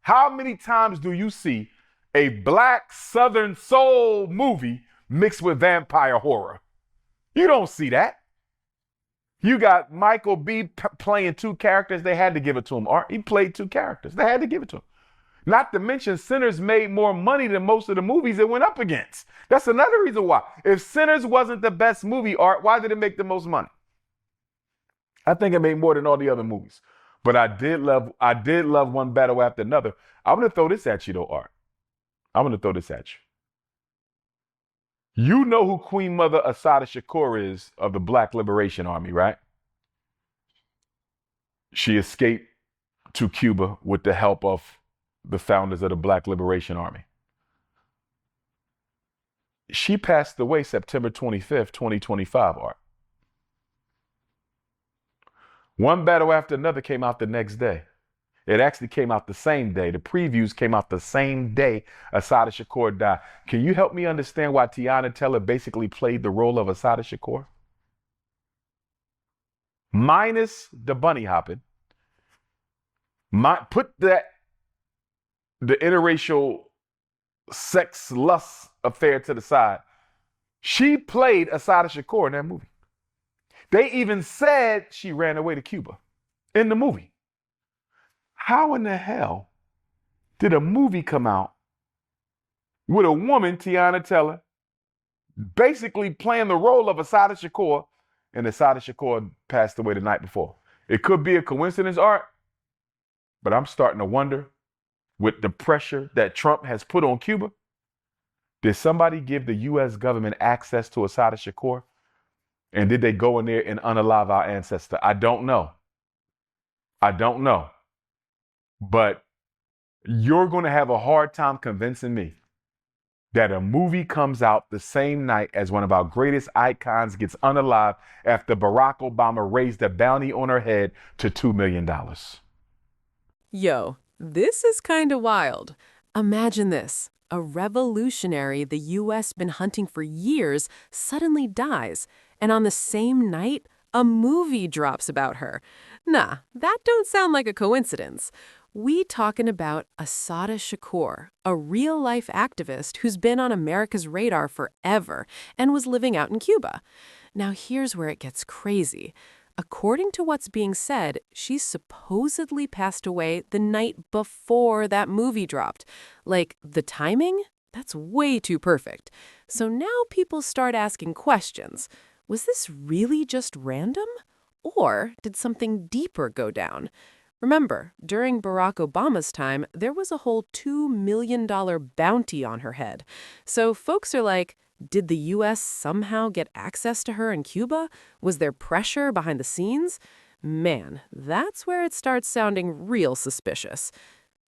How many times do you see a black Southern soul movie mixed with vampire horror? You don't see that. You got Michael B. playing two characters. They had to give it to him. He played two characters. They had to give it to him. Not to mention, Sinners made more money than most of the movies it went up against. That's another reason why. If Sinners wasn't the best movie, Art, why did it make the most money? I think it made more than all the other movies. But I did love One Battle After Another. I'm gonna throw this at you though, Art. I'm gonna throw this at you. You know who Queen Mother Assata Shakur is of the Black Liberation Army, right? She escaped to Cuba with the help of the founders of the Black Liberation Army. She passed away September 25th, 2025, Art. One Battle After Another came out the next day. It actually came out the same day. The previews came out the same day Assata Shakur died. Can you help me understand why Tiana Taylor basically played the role of Assata Shakur? Minus the bunny hopping. Put the interracial sex lust affair to the side. She played Assata Shakur in that movie. They even said she ran away to Cuba in the movie. How in the hell did a movie come out with a woman, Tiana Taylor, basically playing the role of Assata Shakur, and Assata Shakur passed away the night before? It could be a coincidence, Art, but I'm starting to wonder, with the pressure that Trump has put on Cuba, did somebody give the U.S. government access to Assata Shakur? And did they go in there and unalive our ancestor? I don't know. But you're going to have a hard time convincing me that a movie comes out the same night as one of our greatest icons gets unalive after Barack Obama raised the bounty on her head to $2 million. Yo, this is kind of wild. Imagine this. A revolutionary the U.S. been hunting for years suddenly dies, and on the same night, a movie drops about her. Nah, that don't sound like a coincidence. We talking about Assata Shakur, a real-life activist who's been on America's radar forever and was living out in Cuba. Now here's where it gets crazy. According to what's being said, she supposedly passed away the night before that movie dropped. Like, the timing? That's way too perfect. So now people start asking questions. Was this really just random? Or did something deeper go down? Remember, during Barack Obama's time, there was a whole $2 million bounty on her head. So folks are like, did the U.S. somehow get access to her in Cuba? Was there pressure behind the scenes? Man, that's where it starts sounding real suspicious.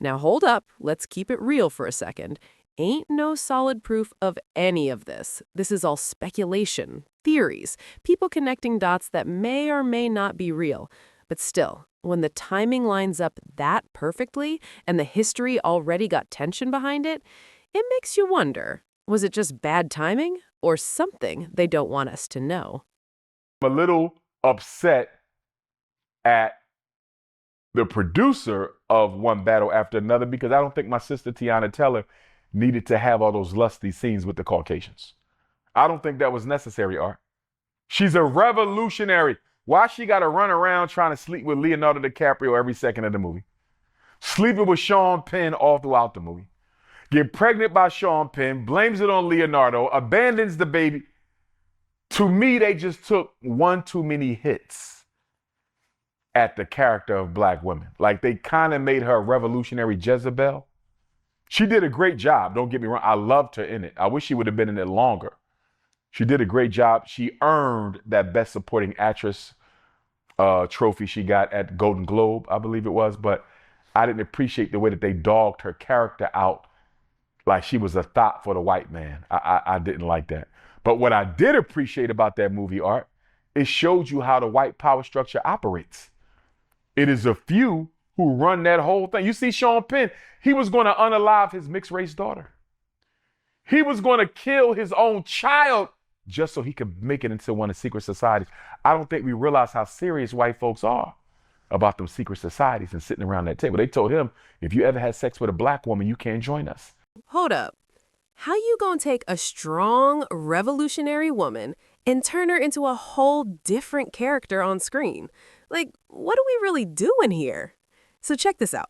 Now hold up, let's keep it real for a second. Ain't no solid proof of any of this. This is all speculation, theories, people connecting dots that may or may not be real. But still, when the timing lines up that perfectly and the history already got tension behind it, it makes you wonder, was it just bad timing or something they don't want us to know? I'm a little upset at the producer of One Battle After Another because I don't think my sister Tiana Taylor needed to have all those lusty scenes with the Caucasians. I don't think that was necessary, Art. She's a revolutionary. Why she got to run around trying to sleep with Leonardo DiCaprio every second of the movie? Sleeping with Sean Penn all throughout the movie. Get pregnant by Sean Penn, blames it on Leonardo, abandons the baby. To me, they just took one too many hits at the character of black women. Like, they kind of made her a revolutionary Jezebel. She did a great job, don't get me wrong. I loved her in it. I wish she would have been in it longer. She did a great job. She earned that Best Supporting Actress trophy she got at Golden Globe, I believe it was. But I didn't appreciate the way that they dogged her character out like she was a thought for the white man. I didn't like that. But what I did appreciate about that movie, Art, it showed you how the white power structure operates. It is a few who run that whole thing. You see Sean Penn, he was going to unalive his mixed race daughter. He was going to kill his own child just so he could make it into one of secret societies. I don't think we realize how serious white folks are. about them secret societies and sitting around that table. They told him, if you ever had sex with a black woman, you can't join us. Hold up. How you gonna take a strong, revolutionary woman and turn her into a whole different character on screen? Like, what are we really doing here? So check this out.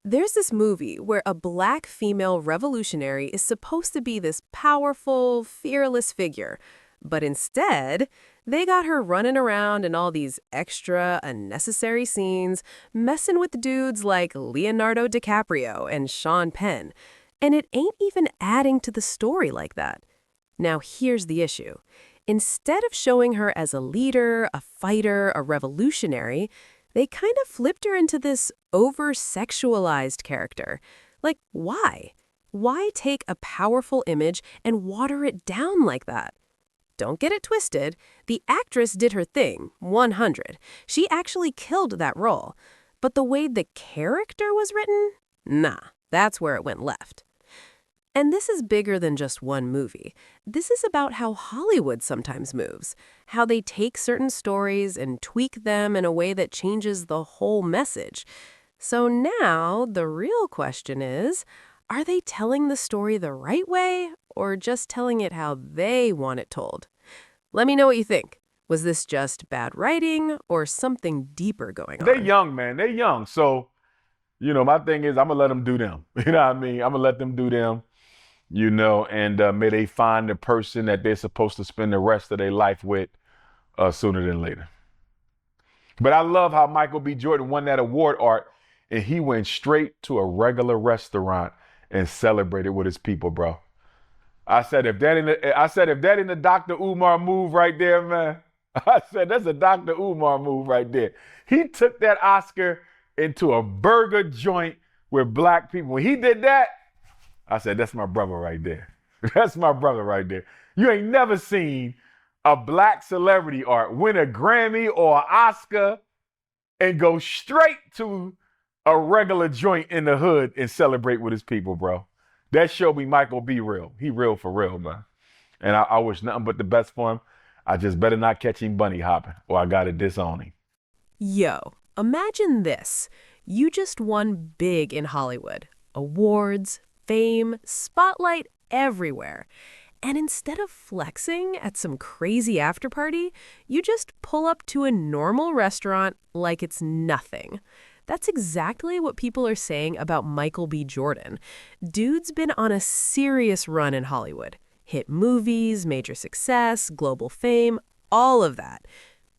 There's this movie where a black female revolutionary is supposed to be this powerful, fearless figure. But instead, they got her running around in all these extra, unnecessary scenes, messing with dudes like Leonardo DiCaprio and Sean Penn. And it ain't even adding to the story like that. Now, here's the issue. Instead of showing her as a leader, a fighter, a revolutionary, they kind of flipped her into this over-sexualized character. Like, why? Why take a powerful image and water it down like that? Don't get it twisted. The actress did her thing, 100. She actually killed that role. But the way the character was written? Nah, that's where it went left. And this is bigger than just one movie. This is about how Hollywood sometimes moves, how they take certain stories and tweak them in a way that changes the whole message. So now the real question is, are they telling the story the right way or just telling it how they want it told? Let me know what you think. Was this just bad writing or something deeper going on? They're young, man. They're young. So, my thing is, I'm going to let them do them. You know what I mean? I'm going to let them do them. And may they find the person that they're supposed to spend the rest of their life with sooner than later. But I love how Michael B. Jordan won that award, Art, and he went straight to a regular restaurant and celebrated with his people, bro. I said, if that in the Dr. Umar move right there, man, I said, that's a Dr. Umar move right there. He took that Oscar into a burger joint with black people. When he did that, I said, that's my brother right there. That's my brother right there. You ain't never seen a black celebrity, Art, win a Grammy or an Oscar and go straight to a regular joint in the hood and celebrate with his people, bro. That showed me Michael be real. He real for real, man. And I wish nothing but the best for him. I just better not catch him bunny hopping or I gotta disown him. Yo, imagine this. You just won big in Hollywood. Awards, fame, spotlight everywhere. And instead of flexing at some crazy after party, you just pull up to a normal restaurant like it's nothing. That's exactly what people are saying about Michael B. Jordan. Dude's been on a serious run in Hollywood. Hit movies, major success, global fame, all of that.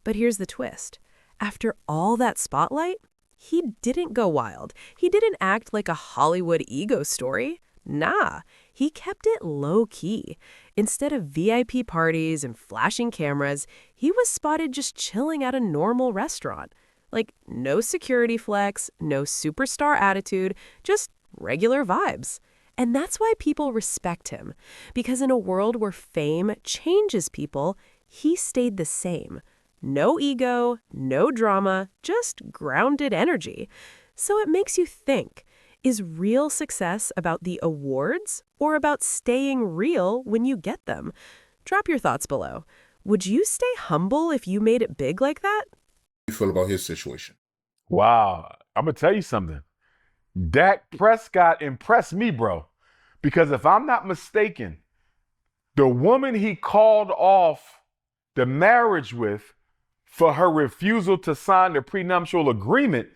But here's the twist. After all that spotlight, he didn't go wild. He didn't act like a Hollywood ego story. Nah, he kept it low-key. Instead of VIP parties and flashing cameras, he was spotted just chilling at a normal restaurant. Like, no security flex, no superstar attitude, just regular vibes. And that's why people respect him. Because in a world where fame changes people, he stayed the same. No ego, no drama, just grounded energy. So it makes you think, is real success about the awards or about staying real when you get them? Drop your thoughts below. Would you stay humble if you made it big like that? You feel about his situation? Wow. I'm going to tell you something. Dak Prescott impressed me, bro. Because if I'm not mistaken, the woman he called off the marriage with for her refusal to sign the prenuptial agreement,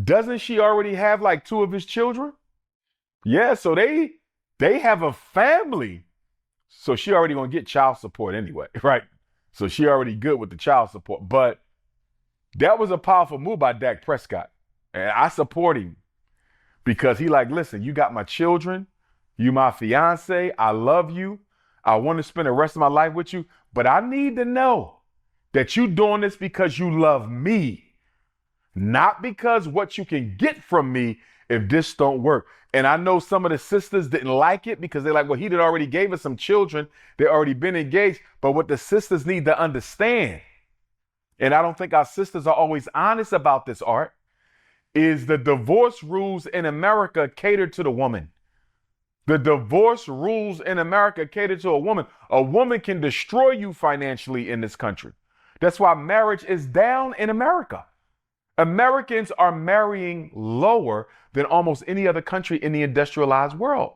doesn't she already have like 2 of his children? Yeah, so they have a family. So she already going to get child support anyway, right? So she already good with the child support. But that was a powerful move by Dak Prescott. And I support him because he like, listen, you got my children. You my fiance. I love you. I want to spend the rest of my life with you. But I need to know that you doing this because you love me. Not because what you can get from me if this don't work. And I know some of the sisters didn't like it because they're like, well, he did already gave us some children. They already been engaged. But what the sisters need to understand, and I don't think our sisters are always honest about this, Art, is the divorce rules in America cater to the woman. The divorce rules in America cater to a woman. A woman can destroy you financially in this country. That's why marriage is down in America. Americans are marrying lower than almost any other country in the industrialized world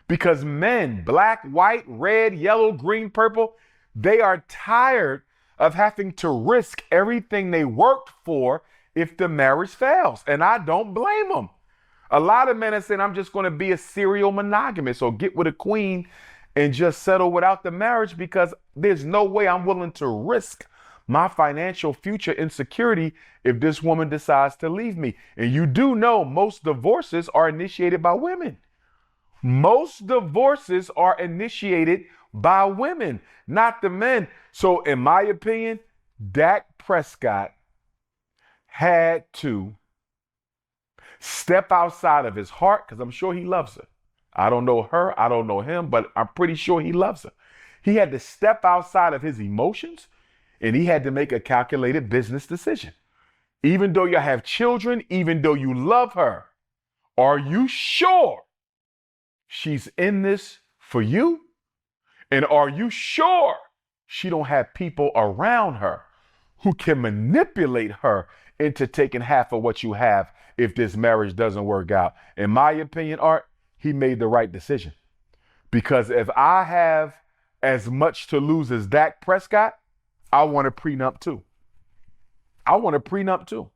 because men, black, white, red, yellow, green, purple, they are tired of having to risk everything they worked for if the marriage fails. And I don't blame them. A lot of men are saying, I'm just going to be a serial monogamist or get with a queen and just settle without the marriage because there's no way I'm willing to risk my financial future insecurity if this woman decides to leave me. And you do know most divorces are initiated by women. Most divorces are initiated by women, not the men. So, in my opinion, Dak Prescott had to step outside of his heart because I'm sure he loves her. I don't know her, I don't know him, but I'm pretty sure he loves her. He had to step outside of his emotions and he had to make a calculated business decision. Even though you have children, even though you love her, are you sure she's in this for you? And are you sure she don't have people around her who can manipulate her into taking half of what you have if this marriage doesn't work out? In my opinion, Art, he made the right decision. Because if I have as much to lose as Dak Prescott, I want a prenup too. I want a prenup too.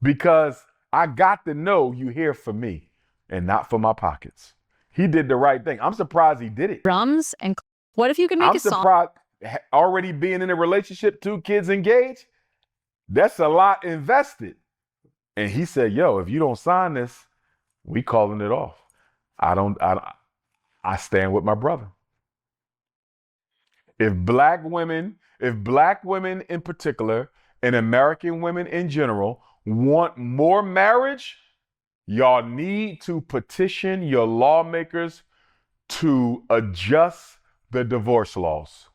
Because I got to know you here for me and not for my pockets. He did the right thing. I'm surprised he did it. Drums and what if you could make I'm a song? surprised already being in a relationship, 2 kids engaged, that's a lot invested. And he said, yo, if you don't sign this, we calling it off. I stand with my brother. If black women in particular and American women in general want more marriage, y'all need to petition your lawmakers to adjust the divorce laws.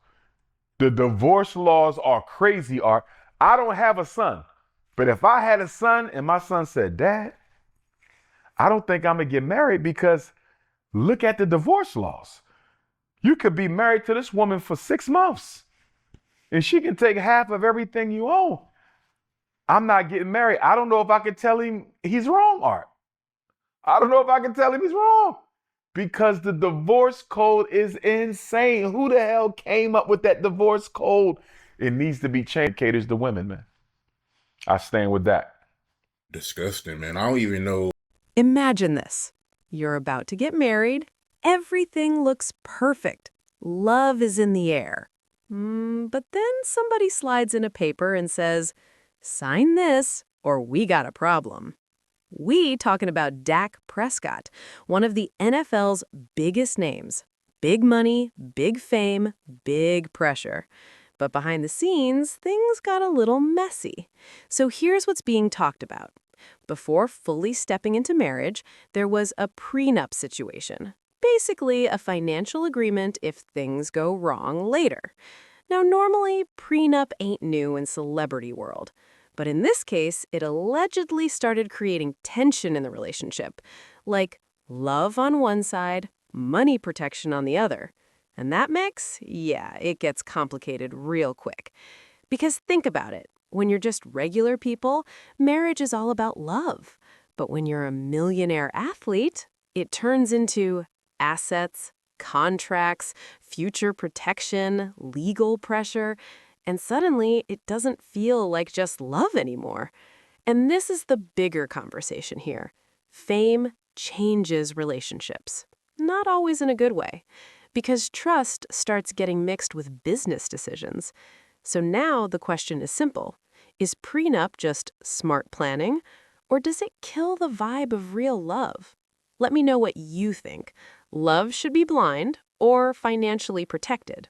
The divorce laws are crazy, Art. I don't have a son, but if I had a son and my son said, Dad, I don't think I'm gonna get married because look at the divorce laws. You could be married to this woman for 6 months and she can take half of everything you own. I'm not getting married. I don't know if I can tell him he's wrong, Art. I don't know if I can tell him he's wrong because the divorce code is insane. Who the hell came up with that divorce code? It needs to be changed. It caters to women, man. I stand with that. Disgusting, man. I don't even know. Imagine this. You're about to get married. Everything looks perfect. Love is in the air. But then somebody slides in a paper and says, sign this or we got a problem. We talking about Dak Prescott, one of the NFL's biggest names. Big money, big fame, big pressure. But behind the scenes, things got a little messy. So here's what's being talked about. Before fully stepping into marriage, there was a prenup situation. Basically, a financial agreement if things go wrong later. Now, normally, prenup ain't new in celebrity world. But in this case, it allegedly started creating tension in the relationship. Like love on one side, money protection on the other. And that mix, yeah, it gets complicated real quick. Because think about it. When you're just regular people, marriage is all about love. But when you're a millionaire athlete, it turns into assets, contracts, future protection, legal pressure, and suddenly it doesn't feel like just love anymore. And this is the bigger conversation here. Fame changes relationships, not always in a good way, because trust starts getting mixed with business decisions. So now the question is simple. Is prenup just smart planning, or does it kill the vibe of real love? Let me know what you think. Love should be blind or financially protected.